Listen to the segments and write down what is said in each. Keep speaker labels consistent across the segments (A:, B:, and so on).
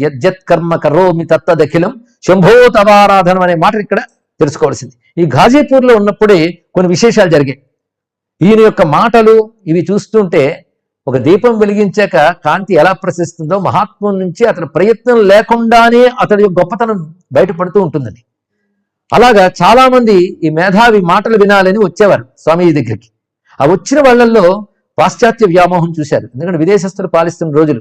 A: యజ్జత్ కర్మ కరోమి తత్తదఖిలం శంభో తవారాధనం అనే మాట ఇక్కడ తెలుసుకోవాల్సింది. ఈ ఘాజీపూర్లో ఉన్నప్పుడే కొన్ని విశేషాలు జరిగాయి. ఈయన యొక్క మాటలు ఇవి చూస్తుంటే ఒక దీపం వెలిగించాక కాంతి ఎలా ప్రసరిస్తుందో మహాత్ముల నుంచి అతని ప్రయత్నం లేకుండానే అతడి గొప్పతనం బయటపడుతూ ఉంటుందని. అలాగా చాలా మంది ఈ మేధావి మాటలు వినాలని వచ్చేవారు స్వామీజీ దగ్గరికి. ఆ వచ్చిన వాళ్ళల్లో పాశ్చాత్య వ్యామోహం చూశారు. ఎందుకంటే విదేశస్తులు పాలిస్తున్న రోజులు,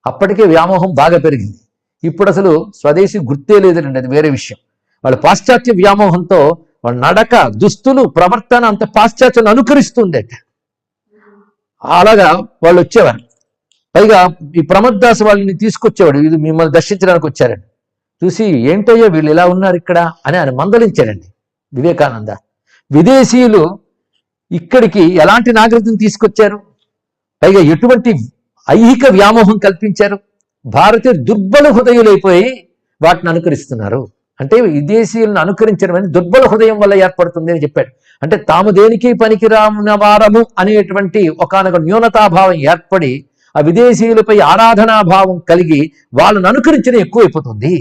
A: అప్పటికే వ్యామోహం బాగా పెరిగింది. ఇప్పుడు అసలు స్వదేశీ గుర్తే లేదండి, అది వేరే విషయం. వాళ్ళ పాశ్చాత్య వ్యామోహంతో వాళ్ళ నడక, దుస్తులు, ప్రవర్తన అంత పాశ్చాత్యాన్ని అనుకరిస్తుంది. అలాగా వాళ్ళు వచ్చేవారు. పైగా ఈ ప్రమద్దాస్ వాళ్ళని తీసుకొచ్చేవాడు, ఇది మిమ్మల్ని దర్శించడానికి వచ్చారండి. చూసి ఏంటయ్యా వీళ్ళు ఇలా ఉన్నారు ఇక్కడ అని ఆయన మందలించాడండి వివేకానంద. విదేశీయులు ఇక్కడికి ఎలాంటి నాగరికతను తీసుకొచ్చారు, పైగా ఎటువంటి ఐహిక వ్యామోహం కల్పించారు. భారతీయులు దుర్బల హృదయులైపోయి వాటిని అనుకరిస్తున్నారు. అంటే విదేశీయులను అనుకరించడం అనేది దుర్బల హృదయం వల్ల ఏర్పడుతుంది అని చెప్పాడు. అంటే తాము దేనికి పనికిరాని వారము అనేటువంటి ఒకానొక న్యూనతాభావం ఏర్పడి ఆ విదేశీయులపై ఆరాధనాభావం కలిగి వాళ్ళను అనుకరించడం ఎక్కువైపోతుంది.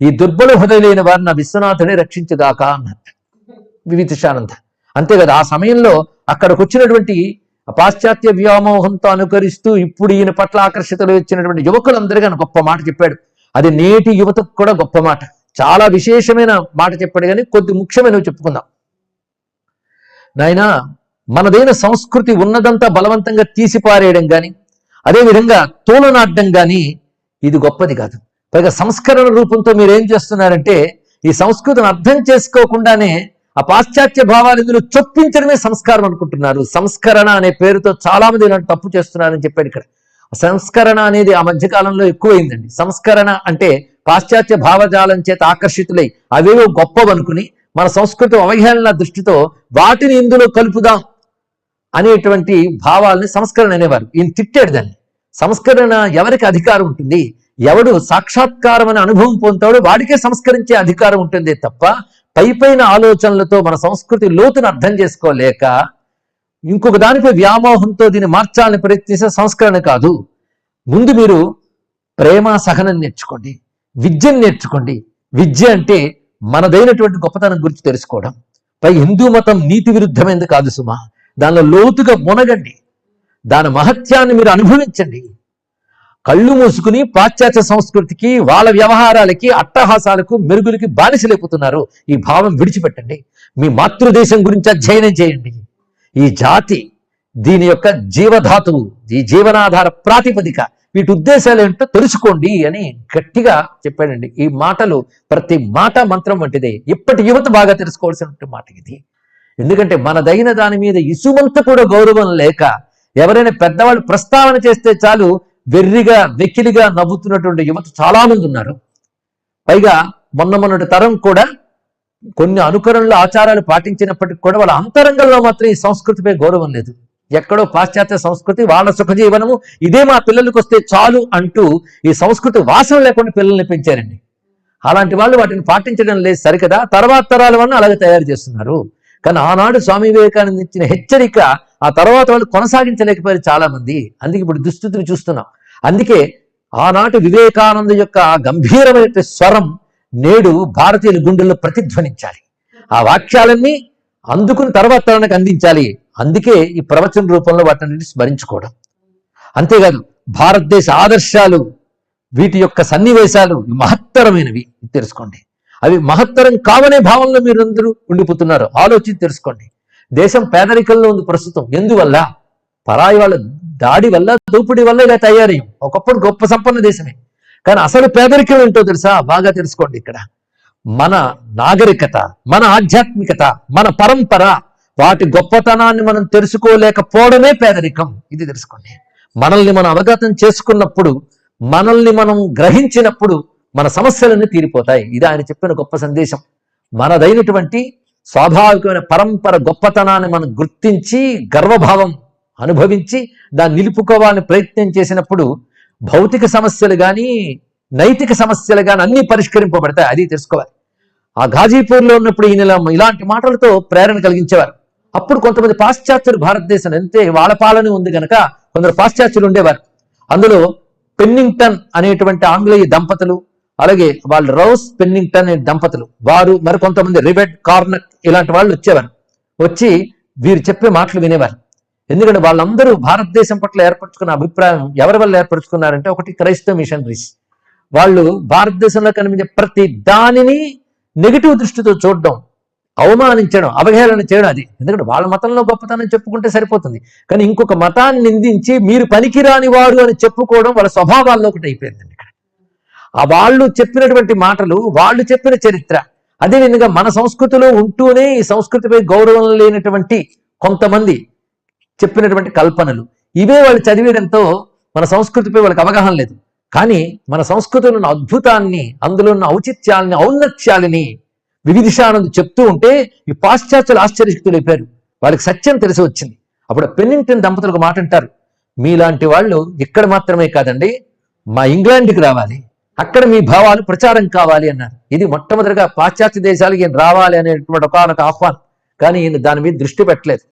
A: ఈ దుర్బల హృదయులైన వారిని విశ్వనాథుడే రక్షించుగాక అన్నారు వివితిషానంద. అంతే కదా, ఆ సమయంలో అక్కడికి వచ్చినటువంటి పాశ్చాత్య వ్యామోహంతో అనుకరిస్తూ ఇప్పుడు ఈయన పట్ల ఆకర్షితులు వచ్చినటువంటి యువకులందరికీ ఆయన గొప్ప మాట చెప్పాడు. అది నేటి యువతకు కూడా గొప్ప మాట, చాలా విశేషమైన మాట చెప్పాడు. కానీ కొద్ది ముఖ్యమైనవి చెప్పుకుందాం. నాయనా, మనదైన సంస్కృతి ఉన్నదంతా బలవంతంగా తీసిపారేయడం కానీ, అదేవిధంగా తోలనాడడం కానీ ఇది గొప్పది కాదు. పైగా సంస్కరణ రూపంతో మీరేం చేస్తున్నారంటే ఈ సంస్కృతిని అర్థం చేసుకోకుండానే ఆ పాశ్చాత్య భావాలు ఇందులో చొప్పించడమే సంస్కారం అనుకుంటున్నారు. సంస్కరణ అనే పేరుతో చాలా మంది ఇలాంటి తప్పు చేస్తున్నారని చెప్పాడు ఇక్కడ. సంస్కరణ అనేది ఆ మధ్యకాలంలో ఎక్కువైందండి. సంస్కరణ అంటే పాశ్చాత్య భావజాలం చేత ఆకర్షితులై అవేవో గొప్పవనుకుని మన సంస్కృతి అవహేళన దృష్టితో వాటిని ఇందులో కలుపుదాం అనేటువంటి భావాల్ని సంస్కరణ అనేవారు. ఈయన తిట్టాడు దాన్ని. సంస్కరణ ఎవరికి అధికారం ఉంటుంది, ఎవడు సాక్షాత్కారం అనే అనుభవం పొందుతాడో వాడికే సంస్కరించే అధికారం ఉంటుంది తప్ప పైపైన ఆలోచనలతో మన సంస్కృతి లోతును అర్థం చేసుకోలేక ఇంకొక దానిపై వ్యామోహంతో దీన్ని మార్చాలని ప్రయత్నించే సంస్కరణ కాదు. ముందు మీరు ప్రేమ సహనం నేర్చుకోండి, విద్యను నేర్చుకోండి. విద్య అంటే మనదైనటువంటి గొప్పతనం గురించి తెలుసుకోవడం. పై హిందూ మతం నీతి విరుద్ధమైనది కాదు సుమా, దానిలో లోతుగా మునగండి, దాని మహత్యాన్ని మీరు అనుభవించండి. కళ్ళు మూసుకుని పాశ్చాత్య సంస్కృతికి, వాళ్ళ వ్యవహారాలకి, అట్టహాసాలకు, మెరుగులకి బానిసలైపోతున్నారు. ఈ భావం విడిచిపెట్టండి. మీ మాతృదేశం గురించి అధ్యయనం చేయండి. ఈ జాతి, దీని యొక్క జీవధాతువు, ఈ జీవనాధార ప్రాతిపదిక, వీటి ఉద్దేశాలు ఏంటో తెలుసుకోండి అని గట్టిగా చెప్పాడండి. ఈ మాటలు ప్రతి మాట మంత్రం వంటిదే. ఇప్పటి యువత బాగా తెలుసుకోవాల్సిన మాట ఇది. ఎందుకంటే మనదైన దాని మీద ఇసుమంత కూడా గౌరవం లేక ఎవరైనా పెద్దవాళ్ళు ప్రస్తావన చేస్తే చాలు వెర్రిగా వెకిలిగా నవ్వుతున్నటువంటి యువత చాలా మంది ఉన్నారు. పైగా మొన్నటి తరం కూడా కొన్ని అనుకరణలు, ఆచారాలు పాటించినప్పటికీ కూడా వాళ్ళ అంతరంగంలో మాత్రం ఈ సంస్కృతిపై గౌరవం లేదు. ఎక్కడో పాశ్చాత్య సంస్కృతి, వాళ్ళ సుఖజీవనము ఇదే మా పిల్లలకు వస్తే చాలు అంటూ ఈ సంస్కృతి వాసన లేకుండా పిల్లల్ని పెంచారండి. అలాంటి వాళ్ళు వాటిని పాటించడం లేదు సరికదా, తర్వాత తరాల వల్ల అలాగే తయారు చేస్తున్నారు. కానీ ఆనాడు స్వామి వివేకానంద ఇచ్చిన హెచ్చరిక ఆ తర్వాత వాళ్ళు కొనసాగించలేకపోయారు చాలా మంది. అందుకే ఇప్పుడు దుస్థితిని చూస్తున్నాం. అందుకే ఆనాటి వివేకానంద యొక్క గంభీరమైన స్వరం నేడు భారతీయుల గుండెల్లో ప్రతిధ్వనించాలి. ఆ వాక్యాలన్నీ అందుకుని తర్వాత తరానికి అందించాలి. అందుకే ఈ ప్రవచన రూపంలో వాటిని స్మరించుకోవడం. అంతేకాదు భారతదేశ ఆదర్శాలు, వీటి యొక్క సన్నివేశాలు మహత్తరమైనవి తెలుసుకోండి. అవి మహత్తరం కావనే భావంలో మీరు అందరూ ఉండిపోతున్నారు. ఆలోచించి తెలుసుకోండి. దేశం పేదరికంలో ఉంది ప్రస్తుతం. ఎందువల్ల? పరాయి వాళ్ళ దాడి వల్ల, దోపిడీ వల్ల ఇలా తయారయ్యాం. ఒకప్పుడు గొప్ప సంపన్న దేశమే, కానీ అసలు పేదరికం ఏంటో తెలుసా? బాగా తెలుసుకోండి. ఇక్కడ మన నాగరికత, మన ఆధ్యాత్మికత, మన పరంపర, వాటి గొప్పతనాన్ని మనం తెలుసుకోలేకపోవడమే పేదరికం. ఇది తెలుసుకోండి. మనల్ని మనం అవగతం చేసుకున్నప్పుడు, మనల్ని మనం గ్రహించినప్పుడు మన సమస్యలన్నీ తీరిపోతాయి. ఇది ఆయన చెప్పిన గొప్ప సందేశం. మనదైనటువంటి స్వాభావికమైన పరంపర గొప్పతనాన్ని మనం గుర్తించి గర్వభావం అనుభవించి దాన్ని నిలుపుకోవాలని ప్రయత్నం చేసినప్పుడు భౌతిక సమస్యలు కానీ, నైతిక సమస్యలు కానీ అన్నీ పరిష్కరింపబడతాయి. అది తెలుసుకోవాలి. ఆ ఘాజీపూర్లో ఉన్నప్పుడు ఈయన ఇలాంటి మాటలతో ప్రేరణ కలిగించేవారు. అప్పుడు కొంతమంది పాశ్చాత్యులు భారతదేశం అంతే వాళ్ళ పాలన ఉంది కనుక కొందరు పాశ్చాత్యులు ఉండేవారు. అందులో పెన్నింగ్టన్ అనేటువంటి ఆంగ్లేయ దంపతులు, అలాగే వాళ్ళు రౌస్ పెన్నింగ్టన్ అనే దంపతులు, వారు మరికొంతమంది రిబెట్ కార్నక్ ఇలాంటి వాళ్ళు వచ్చేవారు. వచ్చి వీరు చెప్పే మాటలు వినేవారు. ఎందుకంటే వాళ్ళందరూ భారతదేశం పట్ల ఏర్పరచుకున్న అభిప్రాయం ఎవరి వల్ల ఏర్పరచుకున్నారంటే, ఒకటి క్రైస్తవ మిషనరీస్. వాళ్ళు భారతదేశంలో కనిపించే ప్రతి దానిని నెగిటివ్ దృష్టితో చూడడం, అవమానించడం, అవహేళన చేయడం. అది ఎందుకంటే వాళ్ళ మతంలో గొప్పతనం చెప్పుకుంటే సరిపోతుంది, కానీ ఇంకొక మతాన్ని నిందించి మీరు పనికిరాని వారు అని చెప్పుకోవడం వాళ్ళ స్వభావాల్లో ఒకటి అయిపోయిందండి. ఇక్కడ ఆ వాళ్ళు చెప్పినటువంటి మాటలు, వాళ్ళు చెప్పిన చరిత్ర, అదేవిధంగా మన సంస్కృతిలో ఉంటూనే ఈ సంస్కృతిపై గౌరవం లేనటువంటి కొంతమంది చెప్పినటువంటి కల్పనలు, ఇవే వాళ్ళు చదివేయడంతో మన సంస్కృతిపై వాళ్ళకి అవగాహన లేదు. కానీ మన సంస్కృతిలో ఉన్న అద్భుతాన్ని, అందులో ఉన్న ఔచిత్యాలని, ఔన్నత్యాలని వివిధిషానందు చెప్తూ ఉంటే ఈ పాశ్చాత్యులు ఆశ్చర్యశక్తులైపోయారు. వాళ్ళకి సత్యం తెలిసి వచ్చింది. అప్పుడు పెన్నింగ్టన్ దంపతులకు మాట అంటారు, మీలాంటి వాళ్ళు ఇక్కడ మాత్రమే కాదండి, మా ఇంగ్లాండ్కి రావాలి, అక్కడ మీ భావాలు ప్రచారం కావాలి అన్నారు. ఇది మొట్టమొదటిగా పాశ్చాత్య దేశాలకి ఈయన రావాలి అనేటువంటి ఒకనొక ఆహ్వానం. కానీ ఈయన దాని మీద దృష్టి పెట్టలేదు.